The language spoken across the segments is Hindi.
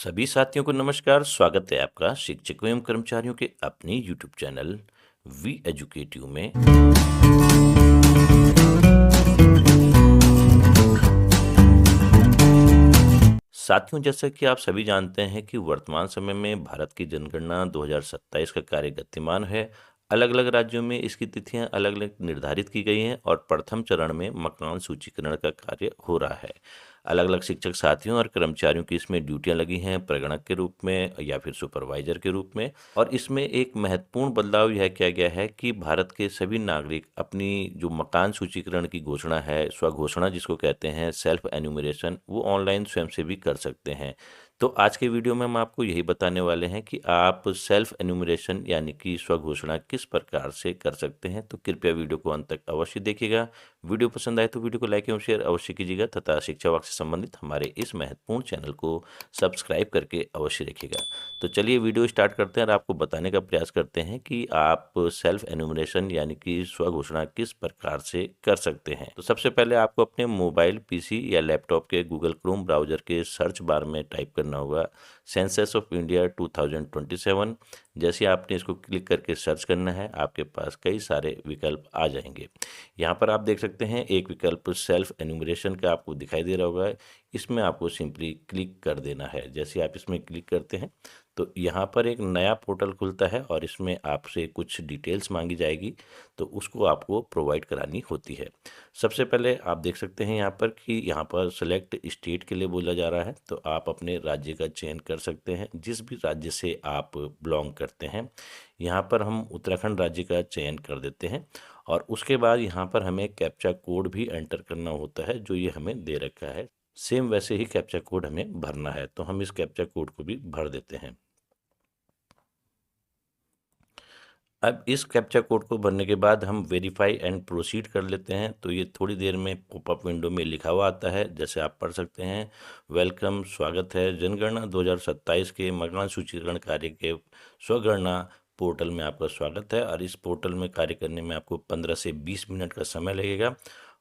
सभी साथियों को नमस्कार। स्वागत है आपका शिक्षकों एवं कर्मचारियों के अपने YouTube चैनल वी एजुकेटिव में। साथियों, जैसा कि आप सभी जानते हैं कि वर्तमान समय में भारत की जनगणना 2027 का कार्य गतिमान है। अलग अलग राज्यों में इसकी तिथियां अलग अलग निर्धारित की गई हैं और प्रथम चरण में मकान सूचीकरण का कार्य हो रहा है। अलग अलग शिक्षक साथियों और कर्मचारियों की इसमें ड्यूटियां लगी हैं, प्रगणक के रूप में या फिर सुपरवाइजर के रूप में। और इसमें एक महत्वपूर्ण बदलाव यह किया गया है कि भारत के सभी नागरिक अपनी जो मकान सूचीकरण की घोषणा है, स्वघोषणा जिसको कहते हैं, सेल्फ एन्यूमरेशन, वो ऑनलाइन स्वयं से भी कर सकते हैं। तो आज के वीडियो में हम आपको यही बताने वाले हैं कि आप सेल्फ एन्यूमरेशन यानी कि स्वघोषणा किस प्रकार से कर सकते हैं। तो कृपया वीडियो को अंत तक अवश्य देखिएगा। वीडियो पसंद आए तो वीडियो को लाइक एवं शेयर अवश्य कीजिएगा तथा शिक्षा विभाग से संबंधित हमारे इस महत्वपूर्ण चैनल को सब्सक्राइब करके अवश्य रखिएगा। तो चलिए वीडियो स्टार्ट करते हैं और आपको बताने का प्रयास करते हैं कि आप सेल्फ एन्यूमरेशन यानी कि स्वघोषणा किस प्रकार से कर सकते हैं। तो सबसे पहले आपको अपने मोबाइल, पीसी या लैपटॉप के गूगल क्रोम ब्राउजर के सर्च बार में टाइप करना होगा सेंसस ऑफ इंडिया 2027। जैसे आपने इसको क्लिक करके सर्च करना है, आपके पास कई सारे विकल्प आ जाएंगे। यहाँ पर आप देख सकते हैं एक विकल्प सेल्फ एन्यूमरेशन का आपको दिखाई दे रहा होगा। इसमें आपको सिंपली क्लिक कर देना है। जैसे आप इसमें क्लिक करते हैं तो यहाँ पर एक नया पोर्टल खुलता है और इसमें आपसे कुछ डिटेल्स मांगी जाएगी, तो उसको आपको प्रोवाइड करानी होती है। सबसे पहले आप देख सकते हैं यहाँ पर कि यहाँ पर सेलेक्ट स्टेट के लिए बोला जा रहा है, तो आप अपने राज्य का चयन कर सकते हैं, जिस भी राज्य से आप बिलोंग करते हैं। यहाँ पर हम उत्तराखंड राज्य का चयन कर देते हैं और उसके बाद यहाँ पर हमें कैप्चा कोड भी एंटर करना होता है, जो ये हमें दे रखा है। सेम वैसे ही कैप्चा कोड हमें भरना है, तो हम इस कैप्चा कोड को भी भर देते हैं। अब इस कैप्चा कोड को भरने के बाद हम वेरीफाई एंड प्रोसीड कर लेते हैं। तो ये थोड़ी देर में पॉपअप विंडो में लिखा हुआ आता है, जैसे आप पढ़ सकते हैं। वेलकम, स्वागत है, जनगणना 2027 के मकान सूचीकरण कार्य के स्वगणना पोर्टल में आपका स्वागत है। और इस पोर्टल में कार्य करने में आपको 15 से 20 मिनट का समय लगेगा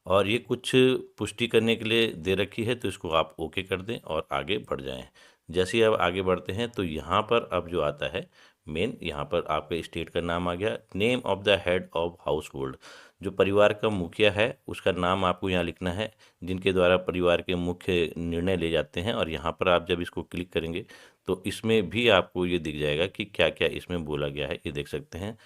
और ये कुछ पुष्टि करने के लिए दे रखी है, तो इसको आप ओके कर दें और आगे बढ़ जाएं। जैसे ही आप आगे बढ़ते हैं तो यहाँ पर अब जो आता है मेन, यहाँ पर आपके स्टेट का नाम आ गया। Name of the head of house hold, जो परिवार का मुखिया है उसका नाम आपको यहाँ लिखना है, जिनके द्वारा परिवार के मुख्य निर्णय ले जाते हैं। और यहाँ पर आप जब इसको क्लिक करेंगे तो इसमें भी आपको ये दिख जाएगा कि क्या क्या इसमें बोला गया है। ये देख सकते हैं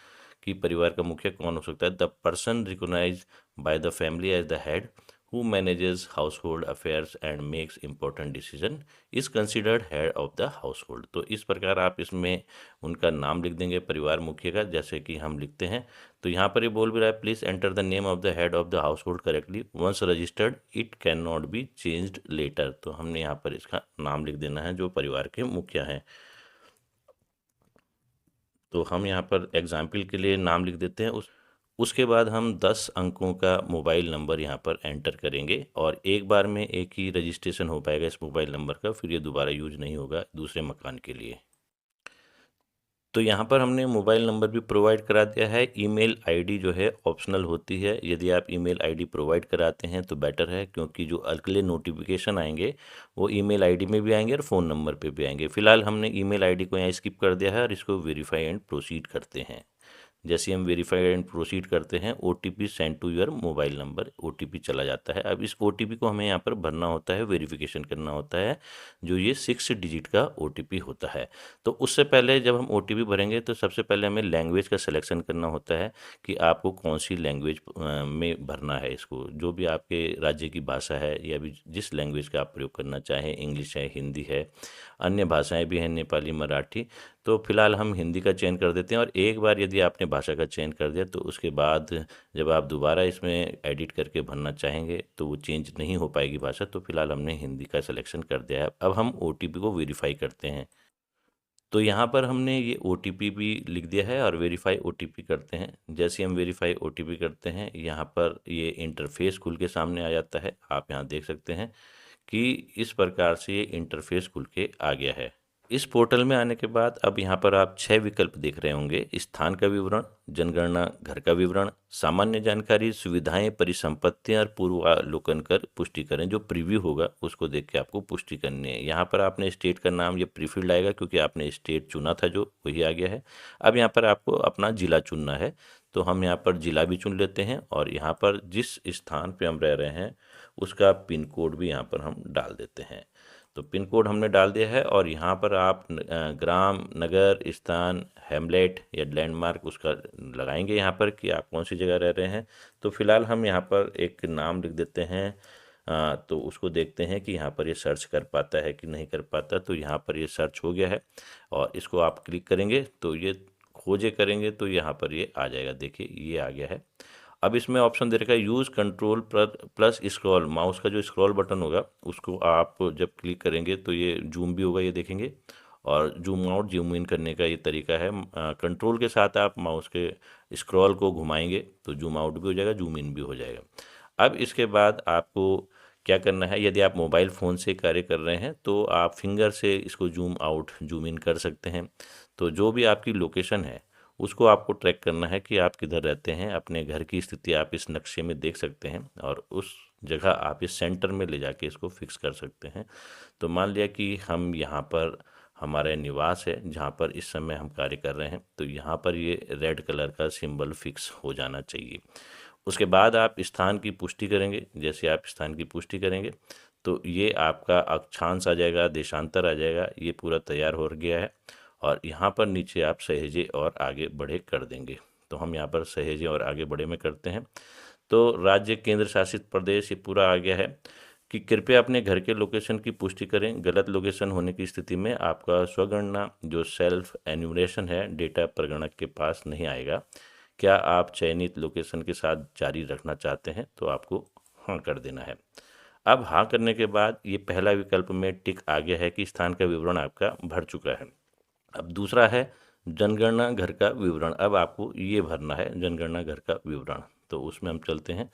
कि परिवार का मुखिया कौन हो सकता है। The person recognised by the family as the head who manages household affairs and makes important decision is considered head of the household। तो इस प्रकार आप इसमें उनका नाम लिख देंगे परिवार मुखिया का, जैसे कि हम लिखते हैं। तो यहाँ पर ये बोल भी रहा है, please enter the name of the head of the household correctly, once registered it can not be changed later. तो हमने यहाँ पर इसका नाम लिख देना है जो परिवार के मुखिया हैं। तो हम यहाँ पर एग्जाम्पल के लिए नाम लिख देते हैं। उसके बाद हम 10 अंकों का मोबाइल नंबर यहाँ पर एंटर करेंगे और एक बार में एक ही रजिस्ट्रेशन हो पाएगा इस मोबाइल नंबर का, फिर ये दोबारा यूज नहीं होगा दूसरे मकान के लिए। तो यहाँ पर हमने मोबाइल नंबर भी प्रोवाइड करा दिया है। ईमेल आईडी जो है ऑप्शनल होती है, यदि आप ईमेल आईडी प्रोवाइड कराते हैं तो बेटर है, क्योंकि जो अगले नोटिफिकेशन आएंगे वो ईमेल आईडी में भी आएंगे और फ़ोन नंबर पे भी आएंगे। फिलहाल हमने ईमेल आईडी को यहाँ स्किप कर दिया है और इसको वेरीफाई एंड प्रोसीड करते हैं। जैसे हम वेरीफाई एंड प्रोसीड करते हैं, OTP send to your mobile number, OTP चला जाता है। अब इस ओटीपी को हमें यहाँ पर भरना होता है, वेरिफिकेशन करना होता है, जो ये 6 डिजिट का ओटीपी होता है। तो उससे पहले जब हम ओटीपी भरेंगे तो सबसे पहले हमें लैंग्वेज का सिलेक्शन करना होता है कि आपको कौन सी लैंग्वेज में भरना है इसको। जो भी आपके राज्य की भाषा है या भी जिस लैंग्वेज का आप प्रयोग करना चाहें, इंग्लिश है, हिंदी है, अन्य भाषाएं भी हैं, नेपाली, मराठी। तो फिलहाल हम हिंदी का चयन कर देते हैं और एक बार यदि आपने भाषा का चयन कर दिया तो उसके बाद जब आप दोबारा इसमें एडिट करके भरना चाहेंगे तो वो चेंज नहीं हो पाएगी भाषा। तो फिलहाल हमने हिंदी का सिलेक्शन कर दिया है। अब हम ओटीपी को वेरीफाई करते हैं। तो यहाँ पर हमने ये ओटीपी भी लिख दिया है और वेरीफाई ओटीपी करते हैं। जैसे हम वेरीफाई ओटीपी करते हैं, यहाँ पर ये इंटरफेस खुल के सामने आ जाता है। आप यहाँ देख सकते हैं कि इस प्रकार से ये इंटरफेस खुल के आ गया है। इस पोर्टल में आने के बाद अब यहाँ पर आप 6 विकल्प देख रहे होंगे। स्थान का विवरण, जनगणना घर का विवरण, सामान्य जानकारी, सुविधाएं, परिसंपत्तियां और पूर्वावलोकन कर पुष्टि करें। जो प्रीव्यू होगा उसको देख के आपको पुष्टि करनी है। यहाँ पर आपने स्टेट का नाम, ये प्रीफिल्ड आएगा क्योंकि आपने स्टेट चुना था, जो वही आ गया है। अब यहाँ पर आपको अपना जिला चुनना है, तो हम यहाँ पर जिला भी चुन लेते हैं और यहाँ पर जिस स्थान पे हम रह रहे हैं उसका पिन कोड भी यहाँ पर हम डाल देते हैं। तो पिन कोड हमने डाल दिया है और यहाँ पर आप ग्राम, नगर, स्थान, हैमलेट या लैंडमार्क उसका लगाएंगे यहाँ पर कि आप कौन सी जगह रह रहे हैं। तो फिलहाल हम यहाँ पर एक नाम लिख देते हैं। तो उसको देखते हैं कि यहाँ पर ये सर्च कर पाता है कि नहीं कर पाता। तो यहाँ पर ये सर्च हो गया है और इसको आप क्लिक करेंगे तो ये खोजे करेंगे तो यहाँ पर ये आ जाएगा। देखिए ये आ गया है। अब इसमें ऑप्शन दे रखा है use control plus scroll. Mouse का जो स्क्रॉल बटन होगा उसको आप जब क्लिक करेंगे तो ये जूम भी होगा, ये देखेंगे। और जूम आउट, जूम इन करने का ये तरीका है। कंट्रोल के साथ आप माउस के स्क्रॉल को घुमाएंगे तो जूम आउट भी हो जाएगा, जूम इन भी हो जाएगा। अब इसके बाद आपको क्या करना है, यदि आप मोबाइल फ़ोन से कार्य कर रहे हैं तो आप फिंगर से इसको जूम आउट, जूम इन कर सकते हैं। तो जो भी आपकी लोकेशन है उसको आपको ट्रैक करना है कि आप किधर रहते हैं। अपने घर की स्थिति आप इस नक्शे में देख सकते हैं और उस जगह आप इस सेंटर में ले जाके इसको फिक्स कर सकते हैं। तो मान लिया कि हम यहाँ पर हमारा निवास है जहाँ पर इस समय हम कार्य कर रहे हैं, तो यहाँ पर ये रेड कलर का सिंबल फिक्स हो जाना चाहिए। उसके बाद आप स्थान की पुष्टि करेंगे। जैसे आप स्थान की पुष्टि करेंगे तो ये आपका अक्षांश आ जाएगा, देशांतर आ जाएगा। ये पूरा तैयार हो गया है और यहाँ पर नीचे आप सहेजे और आगे बढ़े कर देंगे। तो हम यहाँ पर सहेजे और आगे बढ़े में करते हैं। तो राज्य, केंद्र शासित प्रदेश, ये पूरा आ गया है कि कृपया अपने घर के लोकेशन की पुष्टि करें। गलत लोकेशन होने की स्थिति में आपका स्वगणना जो सेल्फ एन्यूमरेशन है डेटा प्रगणक के पास नहीं आएगा। क्या आप चयनित लोकेशन के साथ जारी रखना चाहते हैं, तो आपको हाँ कर देना है। अब हाँ करने के बाद ये पहला विकल्प में टिक आ गया है कि स्थान का विवरण आपका भर चुका है। अब दूसरा है जनगणना घर का विवरण। अब आपको ये भरना है जनगणना घर का विवरण। तो उसमें हम चलते हैं।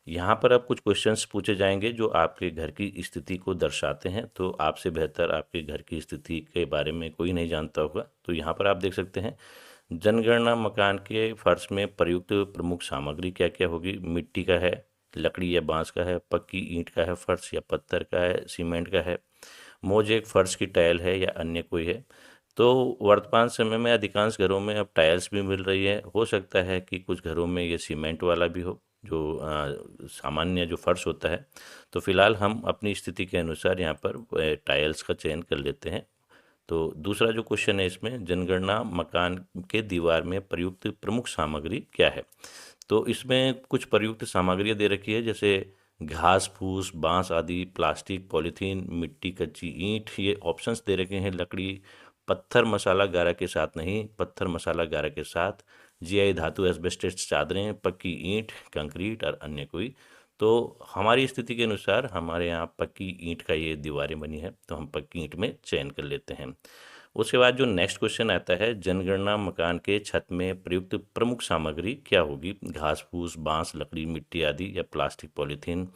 यहाँ पर अब कुछ क्वेश्चंस पूछे जाएंगे जो आपके घर की स्थिति को दर्शाते हैं। तो आपसे बेहतर आपके घर की स्थिति के बारे में कोई नहीं जानता होगा। तो यहाँ पर आप देख सकते हैं जनगणना मकान के फर्श में प्रयुक्त प्रमुख सामग्री क्या क्या होगी। मिट्टी का है, लकड़ी या बांस का है, पक्की ईंट का है फर्श या पत्थर का है, सीमेंट का है, मोजेक फर्श की टाइल है या अन्य कोई है। तो वर्तमान समय में अधिकांश घरों में अब टाइल्स भी मिल रही है। हो सकता है कि कुछ घरों में ये सीमेंट वाला भी हो, जो सामान्य जो फर्श होता है। तो फिलहाल हम अपनी स्थिति के अनुसार यहाँ पर टाइल्स का चयन कर लेते हैं। तो दूसरा जो क्वेश्चन है इसमें, जनगणना मकान के दीवार में प्रयुक्त प्रमुख सामग्री क्या है। तो इसमें कुछ प्रयुक्त सामग्रियाँ दे रखी है, जैसे घास फूस, बांस आदि, प्लास्टिक, पॉलीथीन, मिट्टी, कच्ची ईंट। ये ऑप्शंस दे रखे हैं। लकड़ी, पत्थर मसाला गारा के साथ नहीं, पत्थर मसाला गारा के साथ, जीआई धातु, एस्बेस्टस चादरें, पक्की ईंट, कंक्रीट और अन्य कोई। तो हमारी स्थिति के अनुसार हमारे यहाँ पक्की ईंट का ये दीवारें बनी है, तो हम पक्की ईंट में चयन कर लेते हैं। उसके बाद जो नेक्स्ट क्वेश्चन आता है, जनगणना मकान के छत में प्रयुक्त प्रमुख सामग्री क्या होगी। घास फूस, बांस, लकड़ी, मिट्टी आदि या प्लास्टिक, पॉलीथीन।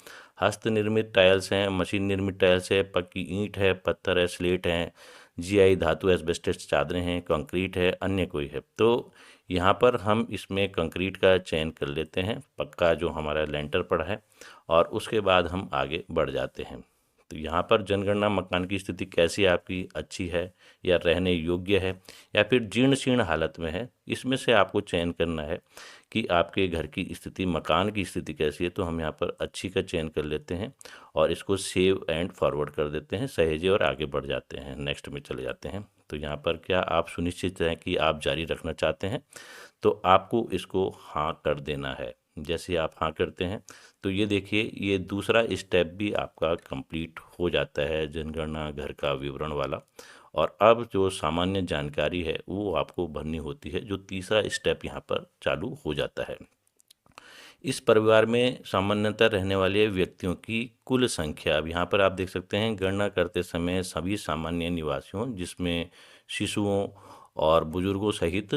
हस्त निर्मित टाइल्स हैं, मशीन निर्मित टाइल्स है, पक्की ईंट है, पत्थर है, स्लेट है, जीआई धातु, एस्बेस्टस चादरें हैं, कंक्रीट है, अन्य कोई है। तो यहाँ पर हम इसमें कंक्रीट का चयन कर लेते हैं, पक्का जो हमारा लेंटर पड़ा है, और उसके बाद हम आगे बढ़ जाते हैं। तो यहाँ पर जनगणना मकान की स्थिति कैसी है आपकी, अच्छी है या रहने योग्य है या फिर जीर्ण शीर्ण हालत में है, इसमें से आपको चयन करना है कि आपके घर की स्थिति, मकान की स्थिति कैसी है। तो हम यहाँ पर अच्छी का चयन कर लेते हैं और इसको सेव एंड फॉरवर्ड कर देते हैं, सहेजे और आगे बढ़ जाते हैं, नेक्स्ट में चले जाते हैं। तो यहाँ पर क्या आप सुनिश्चित हैं कि आप जारी रखना चाहते हैं, तो आपको इसको हाँ कर देना है। जैसे आप हाँ करते हैं तो ये देखिए ये दूसरा स्टेप भी आपका कंप्लीट हो जाता है, जनगणना घर का विवरण वाला। और अब जो सामान्य जानकारी है वो आपको भरनी होती है, जो तीसरा स्टेप यहाँ पर चालू हो जाता है। इस परिवार में सामान्यतः रहने वाले व्यक्तियों की कुल संख्या। अब यहाँ पर आप देख सकते हैं गणना करते समय सभी सामान्य निवासियों, जिसमें शिशुओं और बुजुर्गों सहित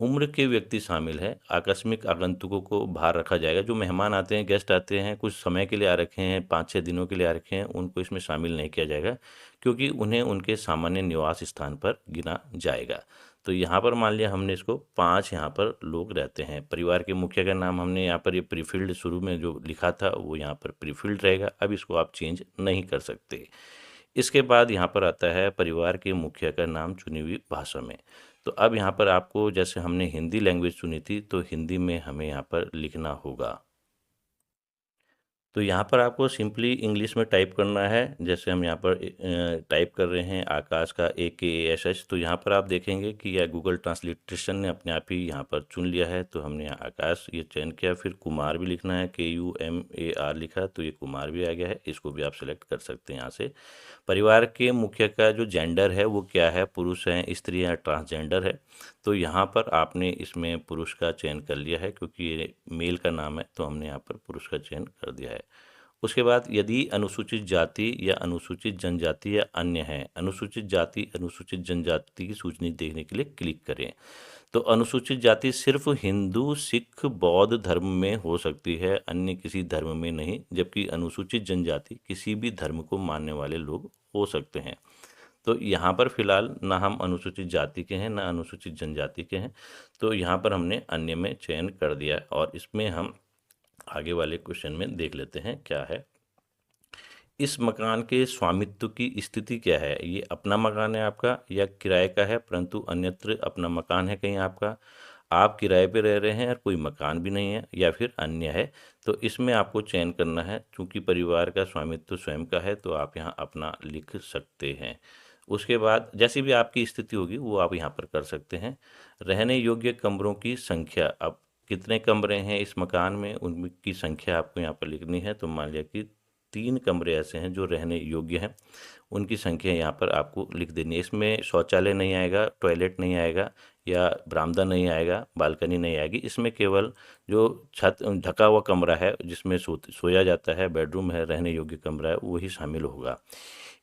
उम्र के व्यक्ति शामिल हैं। आकस्मिक आगंतुकों को बाहर रखा जाएगा। जो मेहमान आते हैं, गेस्ट आते हैं, कुछ समय के लिए आ रखे हैं, 5-6 दिनों के लिए आ रखे हैं, उनको इसमें शामिल नहीं किया जाएगा, क्योंकि उन्हें उनके सामान्य निवास स्थान पर गिना जाएगा। तो यहाँ पर मान लिया हमने इसको 5 यहाँ पर लोग रहते हैं। परिवार के मुखिया का नाम हमने यहाँ पर ये प्रीफिल्ड शुरू में जो लिखा था वो यहाँ पर प्रीफिल्ड रहेगा। अब इसको आप चेंज नहीं कर सकते। इसके बाद यहाँ पर आता है परिवार के मुखिया का नाम चुनी हुई भाषा में। तो अब यहाँ पर आपको, जैसे हमने हिंदी लैंग्वेज चुनी थी, तो हिंदी में हमें यहाँ पर लिखना होगा। तो यहाँ पर आपको सिंपली इंग्लिश में टाइप करना है। जैसे हम यहाँ पर टाइप कर रहे हैं आकाश का AKASH, तो यहाँ पर आप देखेंगे कि यह गूगल ट्रांसलेशन ने अपने आप ही यहाँ पर चुन लिया है। तो हमने यहाँ आकाश ये चयन किया, फिर कुमार भी लिखना है, KUMAR लिखा, तो ये कुमार भी आ गया है। इसको भी आप सेलेक्ट कर सकते हैं यहाँ से। परिवार के मुखिया का जो जेंडर है वो क्या है, पुरुष है, स्त्री है, ट्रांसजेंडर है। तो यहाँ पर आपने इसमें पुरुष का चयन कर लिया है, क्योंकि ये मेल का नाम है, तो हमने यहाँ पर पुरुष का चयन कर दिया है। उसके बाद यदि अनुसूचित जाति या अनुसूचित जनजाति या अन्य है, अनुसूचित जाति अनुसूचित जनजाति की सूचना देखने के लिए क्लिक करें। तो अनुसूचित जाति सिर्फ हिंदू, सिख, बौद्ध धर्म में हो सकती है, अन्य किसी धर्म में नहीं। जबकि अनुसूचित जनजाति किसी भी धर्म को मानने वाले लोग हो सकते हैं। तो यहाँ पर फिलहाल ना हम अनुसूचित जाति के हैं, ना अनुसूचित जनजाति के हैं, तो यहाँ पर हमने अन्य में चयन कर दिया है। और इसमें हम आगे वाले क्वेश्चन में देख लेते हैं क्या है। इस मकान के स्वामित्व की स्थिति क्या है? ये अपना मकान है आपका या किराए का है, परंतु अन्यत्र अपना मकान है कहीं आपका, आप किराए पे रह रहे हैं और कोई मकान भी नहीं है, या फिर अन्य है। तो इसमें आपको चयन करना है। चूंकि परिवार का स्वामित्व स्वयं का है, तो आप यहाँ अपना लिख सकते हैं। उसके बाद जैसी भी आपकी स्थिति होगी वो आप यहाँ पर कर सकते हैं। रहने योग्य कमरों की संख्या, अब कितने कमरे हैं इस मकान में, उनकी संख्या आपको यहाँ पर लिखनी है। तो मान लिया कि 3 कमरे ऐसे हैं जो रहने योग्य हैं, उनकी संख्या यहाँ पर आपको लिख देनी है। इसमें शौचालय नहीं आएगा, टॉयलेट नहीं आएगा, या बरामदा नहीं आएगा, बालकनी नहीं आएगी। इसमें केवल जो छत ढका हुआ कमरा है जिसमें सोया जाता है, बेडरूम है, रहने योग्य कमरा है, वही शामिल होगा।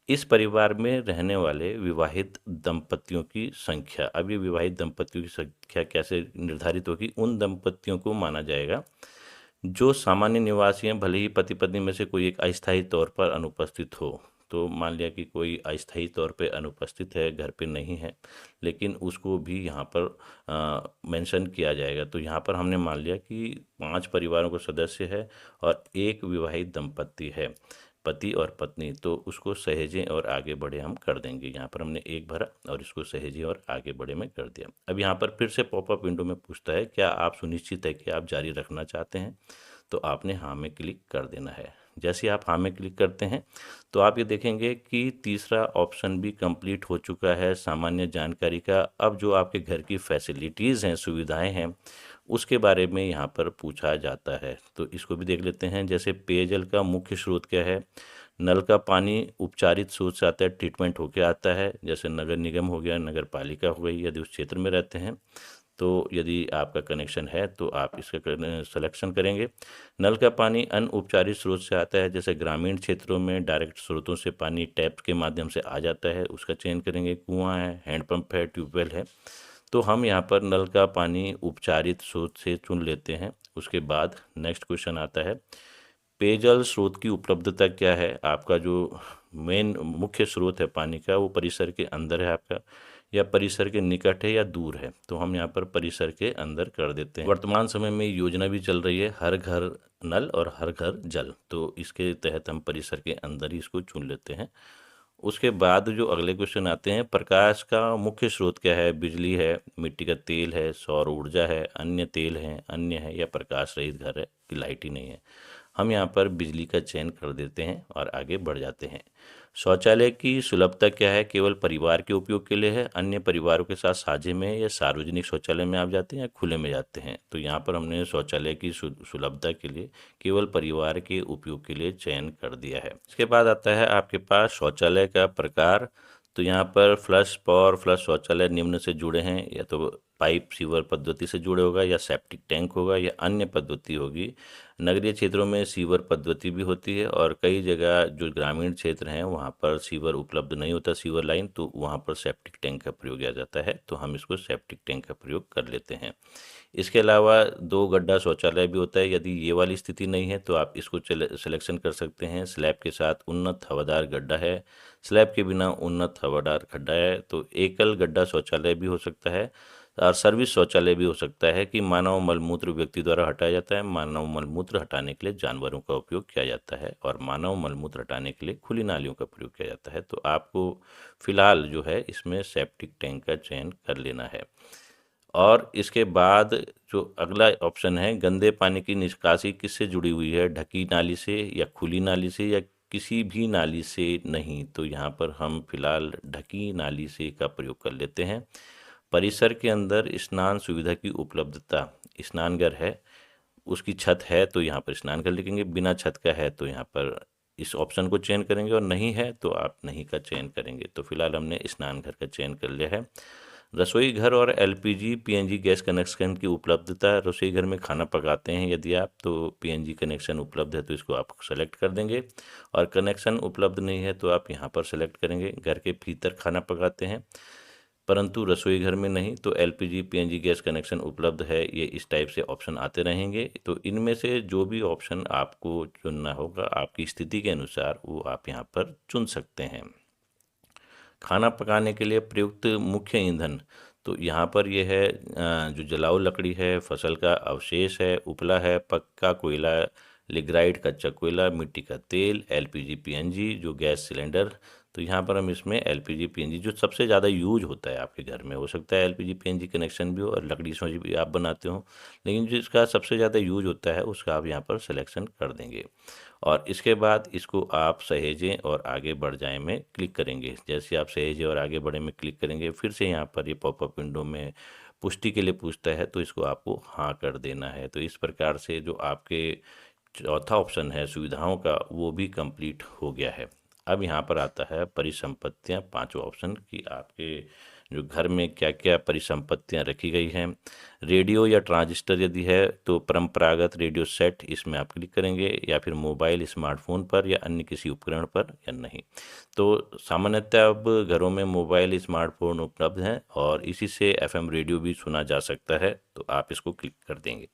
इस परिवार में रहने वाले विवाहित दंपतियों की संख्या, अब ये विवाहित दंपतियों की संख्या कैसे निर्धारित होगी? उन दंपतियों को माना जाएगा जो सामान्य निवासी हैं, भले ही पति पत्नी में से कोई एक अस्थायी तौर पर अनुपस्थित हो। तो मान लिया कि कोई अस्थायी तौर पे अनुपस्थित है, घर पे नहीं है, लेकिन उसको भी यहाँ पर मेंशन किया जाएगा। तो यहाँ पर हमने मान लिया कि 5 परिवारों के सदस्य है और एक विवाहित दंपति है, पति और पत्नी, तो उसको सहेजें और आगे बढ़े हम कर देंगे। यहाँ पर हमने एक भरा और इसको सहेजें और आगे बढ़े में कर दिया। अब यहाँ पर फिर से पॉपअप विंडो में पूछता है क्या आप सुनिश्चित है कि आप जारी रखना चाहते हैं? तो आपने हाँ में क्लिक कर देना है। जैसे आप हाँ में क्लिक करते हैं तो आप ये देखेंगे कि तीसरा ऑप्शन भी कंप्लीट हो चुका है, सामान्य जानकारी का। अब जो आपके घर की फैसिलिटीज़ हैं, सुविधाएं हैं, उसके बारे में यहाँ पर पूछा जाता है। तो इसको भी देख लेते हैं। जैसे पेयजल का मुख्य स्रोत क्या है? नल का पानी उपचारित स्रोत से आता है, ट्रीटमेंट होके आता है। जैसे नगर निगम हो गया, नगर पालिका हो गई, यदि उस क्षेत्र में रहते हैं। तो यदि आपका कनेक्शन है तो आप इसका सिलेक्शन करेंगे। नल का पानी अनउपचारित स्रोत से आता है, जैसे ग्रामीण क्षेत्रों में डायरेक्ट स्रोतों से पानी टैप के माध्यम से आ जाता है, उसका चयन करेंगे। कुआं है, हैंडपंप है, ट्यूबवेल है। तो हम यहाँ पर नल का पानी उपचारित स्रोत से चुन लेते हैं। उसके बाद नेक्स्ट क्वेश्चन आता है, पेयजल स्रोत की उपलब्धता क्या है? आपका जो मेन मुख्य स्रोत है पानी का, वो परिसर के अंदर है आपका, या परिसर के निकट है, या दूर है? तो हम यहाँ पर परिसर के अंदर कर देते हैं। वर्तमान समय में योजना भी चल रही है हर घर नल और हर घर जल, तो इसके तहत हम परिसर के अंदर ही इसको चुन लेते हैं। उसके बाद जो अगले क्वेश्चन आते हैं, प्रकाश का मुख्य स्रोत क्या है? बिजली है, मिट्टी का तेल है, सौर ऊर्जा है, अन्य तेल है, अन्य है, या प्रकाश रहित घर है कि लाइट ही नहीं है? हम यहाँ पर बिजली का चयन कर देते हैं और आगे बढ़ जाते हैं। शौचालय की सुलभता क्या है? केवल परिवार के उपयोग के लिए है, अन्य परिवारों के साथ साझे में, या सार्वजनिक शौचालय में आप जाते हैं या खुले में जाते हैं? तो यहाँ पर हमने शौचालय की सुलभता के लिए केवल परिवार के उपयोग के लिए चयन कर दिया है। इसके बाद आता है आपके पास शौचालय का प्रकार। तो यहाँ पर फ्लश, पॉवर फ्लश शौचालय निम्न से जुड़े हैं, या तो पाइप सीवर पद्धति से जुड़े होगा या सेप्टिक टैंक होगा या अन्य पद्धति होगी। नगरीय क्षेत्रों में सीवर पद्धति भी होती है और कई जगह जो ग्रामीण क्षेत्र हैं वहाँ पर सीवर उपलब्ध नहीं होता, सीवर लाइन, तो वहाँ पर सेप्टिक टैंक का प्रयोग किया जाता है, तो हम इसको सेप्टिक टैंक का प्रयोग कर लेते हैं। इसके अलावा 2 गड्ढा शौचालय भी होता है। यदि ये वाली स्थिति नहीं है तो आप इसको सिलेक्शन कर सकते हैं। स्लैब के साथ उन्नत हवादार गड्ढा है, स्लैब के बिना उन्नत हवादार गड्ढा है, तो एकल गड्ढा शौचालय भी हो सकता है और सर्विस शौचालय भी हो सकता है कि मानव मलमूत्र व्यक्ति द्वारा हटाया जाता है। मानव मलमूत्र हटाने के लिए जानवरों का उपयोग किया जाता है और मानव मलमूत्र हटाने के लिए खुली नालियों का प्रयोग किया जाता है। तो आपको फिलहाल जो है इसमें सेप्टिक टैंक का चयन कर लेना है। और इसके बाद जो अगला ऑप्शन है, गंदे पानी की निकासी किससे जुड़ी हुई है, ढकी नाली से या खुली नाली से या किसी भी नाली से नहीं, तो यहाँ पर हम फिलहाल ढकी नाली से का प्रयोग कर लेते हैं। परिसर के अंदर स्नान सुविधा की उपलब्धता, स्नानघर है, उसकी छत है तो यहाँ पर स्नानघर लिखेंगे, बिना छत का है तो यहाँ पर इस ऑप्शन को चयन करेंगे और नहीं है तो आप नहीं का चयन करेंगे। तो फिलहाल हमने स्नानघर का चयन कर लिया है। रसोई घर और एलपीजी पीएनजी गैस कनेक्शन की उपलब्धता, रसोई घर में खाना पकाते हैं यदि आप, तो पीएनजी कनेक्शन उपलब्ध है तो इसको आप सेलेक्ट कर देंगे और कनेक्शन उपलब्ध नहीं है तो आप यहाँ पर सेलेक्ट करेंगे। घर के भीतर खाना पकाते हैं परंतु रसोई घर में नहीं, तो एलपीजी पीएनजी गैस कनेक्शन उपलब्ध है, ये इस टाइप से ऑप्शन आते रहेंगे। तो इनमें से जो भी ऑप्शन आपको चुनना होगा आपकी स्थिति के अनुसार वो आप यहाँ पर चुन सकते हैं। खाना पकाने के लिए प्रयुक्त मुख्य ईंधन, तो यहाँ पर यह है जो जलाऊ लकड़ी है, फसल का अवशेष है, उपला है, पक्का कोयला, लिग्राइट कच्चा कोयला, मिट्टी का तेल, एलपीजी पीएनजी जो गैस सिलेंडर। तो यहाँ पर हम इसमें एलपीजी पीएनजी जो सबसे ज़्यादा यूज होता है आपके घर में, हो सकता है एलपीजी पीएनजी कनेक्शन भी हो और लकड़ी से भी आप बनाते हो, लेकिन जिसका सबसे ज़्यादा यूज होता है उसका आप यहाँ पर सिलेक्शन कर देंगे और इसके बाद इसको आप सहेजें और आगे बढ़ जाएं में क्लिक करेंगे। जैसे आप सहेजें और आगे बढ़े में क्लिक करेंगे फिर से यहाँ पर ये पॉपअप विंडो में पुष्टि के लिए पूछता है तो इसको आपको हाँ कर देना है। तो इस प्रकार से जो आपके चौथा ऑप्शन है सुविधाओं का वो भी कंप्लीट हो गया है। अब यहाँ पर आता है परिसंपत्तियाँ, पांचवा ऑप्शन कि आपके जो घर में क्या क्या परिसंपत्तियाँ रखी गई हैं। रेडियो या ट्रांजिस्टर यदि है तो परंपरागत रेडियो सेट, इसमें आप क्लिक करेंगे, या फिर मोबाइल स्मार्टफोन पर या अन्य किसी उपकरण पर या नहीं। तो सामान्यतः अब घरों में मोबाइल स्मार्टफोन उपलब्ध हैं और इसी से एफएम रेडियो भी सुना जा सकता है, तो आप इसको क्लिक कर देंगे।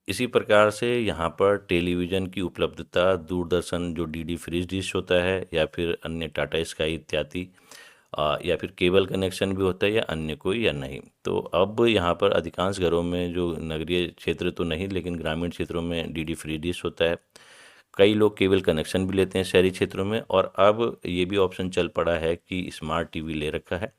इसी प्रकार से यहाँ पर टेलीविज़न की उपलब्धता, दूरदर्शन जो डीडी फ्री डिश होता है या फिर अन्य टाटा स्काई इत्यादि, या फिर केबल कनेक्शन भी होता है या अन्य कोई या नहीं। तो अब यहाँ पर अधिकांश घरों में जो नगरीय क्षेत्र तो नहीं लेकिन ग्रामीण क्षेत्रों में डीडी फ्री डिश होता है। कई लोग केबल कनेक्शन भी लेते हैं शहरी क्षेत्रों में और अब ये भी ऑप्शन चल पड़ा है कि स्मार्ट टीवी ले रखा है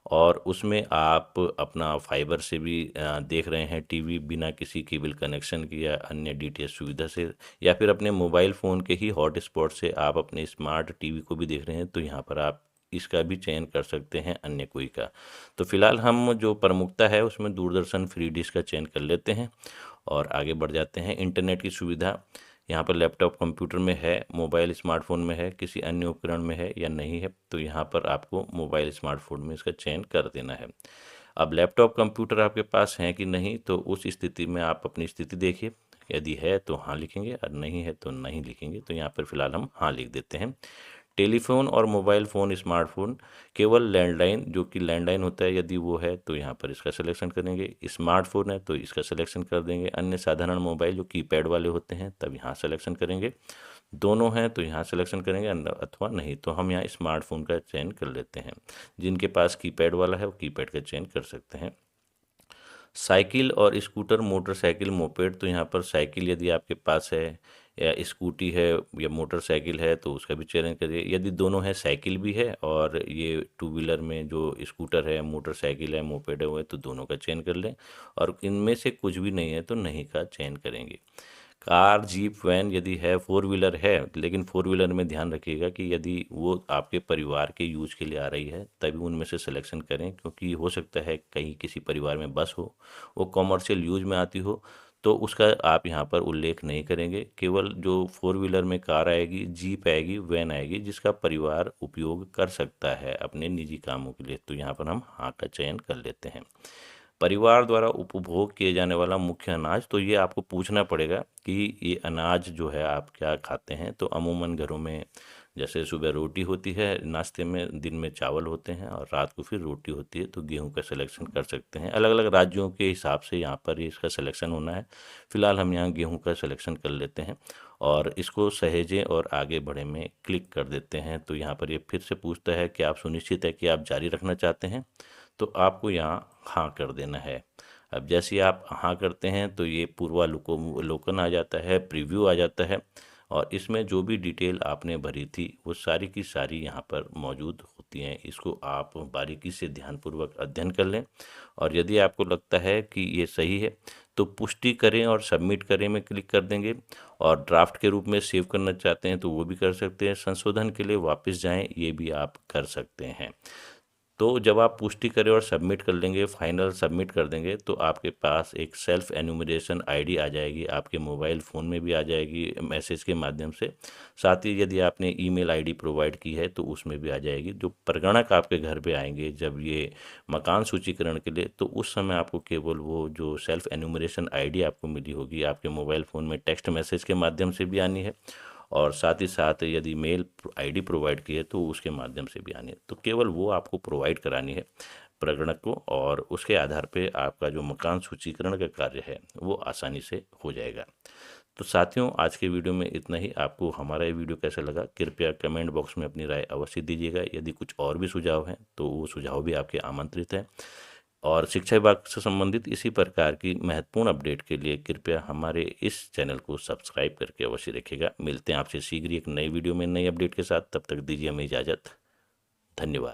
और उसमें आप अपना फाइबर से भी देख रहे हैं टीवी बिना किसी केबल कनेक्शन की या अन्य डीटीएच सुविधा से, या फिर अपने मोबाइल फ़ोन के ही हॉटस्पॉट से आप अपने स्मार्ट टीवी को भी देख रहे हैं, तो यहाँ पर आप इसका भी चयन कर सकते हैं अन्य कोई का। तो फिलहाल हम जो प्रमुखता है उसमें दूरदर्शन फ्री डिश का चयन कर लेते हैं और आगे बढ़ जाते हैं। इंटरनेट की सुविधा यहाँ पर लैपटॉप कंप्यूटर में है, मोबाइल स्मार्टफोन में है, किसी अन्य उपकरण में है या नहीं है, तो यहाँ पर आपको मोबाइल स्मार्टफोन में इसका चयन कर देना है। अब लैपटॉप कंप्यूटर आपके पास है कि नहीं, तो उस स्थिति में आप अपनी स्थिति देखिए, यदि है तो हाँ लिखेंगे और नहीं है तो नहीं लिखेंगे। तो यहाँ पर फिलहाल हम हाँ लिख देते हैं। टेलीफोन और मोबाइल फ़ोन स्मार्टफोन, केवल लैंडलाइन जो कि लैंडलाइन होता है यदि वो है तो यहाँ पर इसका सिलेक्शन करेंगे। स्मार्टफोन है तो इसका सिलेक्शन कर देंगे। अन्य साधारण मोबाइल जो कीपैड वाले होते हैं तब यहाँ सिलेक्शन करेंगे। दोनों हैं तो यहाँ सिलेक्शन करेंगे अथवा नहीं, तो हम यहाँ स्मार्टफोन का चयन कर लेते हैं। जिनके पास कीपैड वाला है वो कीपैड का चयन कर सकते हैं। साइकिल और स्कूटर, मोटरसाइकिल, मोपेड, तो यहाँ पर साइकिल यदि आपके पास है या स्कूटी है या मोटरसाइकिल है तो उसका भी चयन करिए। यदि दोनों है, साइकिल भी है और ये टू व्हीलर में जो स्कूटर है, मोटरसाइकिल है, मोपेड है वो है, तो दोनों का चयन कर लें और इनमें से कुछ भी नहीं है तो नहीं का चयन करेंगे। कार, जीप, वैन यदि है, फोर व्हीलर है, लेकिन फोर व्हीलर में ध्यान रखिएगा कि यदि वो आपके परिवार के यूज के लिए आ रही है तभी उनमें से सिलेक्शन करें, क्योंकि हो सकता है कहीं किसी परिवार में बस हो, वो कॉमर्शियल यूज में आती हो, तो उसका आप यहाँ पर उल्लेख नहीं करेंगे। केवल जो फोर व्हीलर में कार आएगी, जीप आएगी, वैन आएगी जिसका परिवार उपयोग कर सकता है अपने निजी कामों के लिए, तो यहाँ पर हम हाँ का चयन कर लेते हैं। परिवार द्वारा उपभोग किए जाने वाला मुख्य अनाज, तो ये आपको पूछना पड़ेगा कि ये अनाज जो है आप क्या खाते हैं। तो अमूमन घरों में जैसे सुबह रोटी होती है नाश्ते में, दिन में चावल होते हैं और रात को फिर रोटी होती है, तो गेहूं का सिलेक्शन कर सकते हैं। अलग अलग राज्यों के हिसाब से यहाँ पर इसका सिलेक्शन होना है। फिलहाल हम यहाँ गेहूं का सिलेक्शन कर लेते हैं और इसको सहेजें और आगे बढ़े में क्लिक कर देते हैं। तो यहाँ पर ये फिर से पूछता है कि आप सुनिश्चित है कि आप जारी रखना चाहते हैं, तो आपको यहाँ हाँ कर देना है। अब जैसे ही आप हाँ करते हैं तो ये पूर्वावलोकन आ जाता है, प्रीव्यू आ जाता है और इसमें जो भी डिटेल आपने भरी थी वो सारी की सारी यहाँ पर मौजूद होती हैं। इसको आप बारीकी से ध्यानपूर्वक अध्ययन कर लें और यदि आपको लगता है कि ये सही है तो पुष्टि करें और सबमिट करें में क्लिक कर देंगे। और ड्राफ्ट के रूप में सेव करना चाहते हैं तो वो भी कर सकते हैं। संशोधन के लिए वापस जाएं, ये भी आप कर सकते हैं। तो जब आप पुष्टि करें और सबमिट कर लेंगे, फाइनल सबमिट कर देंगे, तो आपके पास एक सेल्फ एन्यूमरेशन आईडी आ जाएगी, आपके मोबाइल फ़ोन में भी आ जाएगी मैसेज के माध्यम से। साथ ही यदि आपने ईमेल आईडी प्रोवाइड की है तो उसमें भी आ जाएगी। जो प्रगणक आपके घर पे आएंगे जब ये मकान सूचीकरण के लिए, तो उस समय आपको केवल वो जो सेल्फ एन्यूमरेशन आईडी आपको मिली होगी आपके मोबाइल फ़ोन में टेक्स्ट मैसेज के माध्यम से भी आनी है और साथ ही साथ यदि मेल आईडी प्रोवाइड की है तो उसके माध्यम से भी आनी है। तो केवल वो आपको प्रोवाइड करानी है प्रगणक को और उसके आधार पे आपका जो मकान सूचीकरण का कार्य है वो आसानी से हो जाएगा। तो साथियों, आज के वीडियो में इतना ही। आपको हमारा ये वीडियो कैसा लगा कृपया कमेंट बॉक्स में अपनी राय अवश्य दीजिएगा। यदि कुछ और भी सुझाव हैं तो वो सुझाव भी आपके आमंत्रित हैं। और शिक्षा विभाग से संबंधित इसी प्रकार की महत्वपूर्ण अपडेट के लिए कृपया हमारे इस चैनल को सब्सक्राइब करके अवश्य रखिएगा। मिलते हैं आपसे शीघ्र एक नई वीडियो में नई अपडेट के साथ। तब तक दीजिए हमें इजाज़त। धन्यवाद।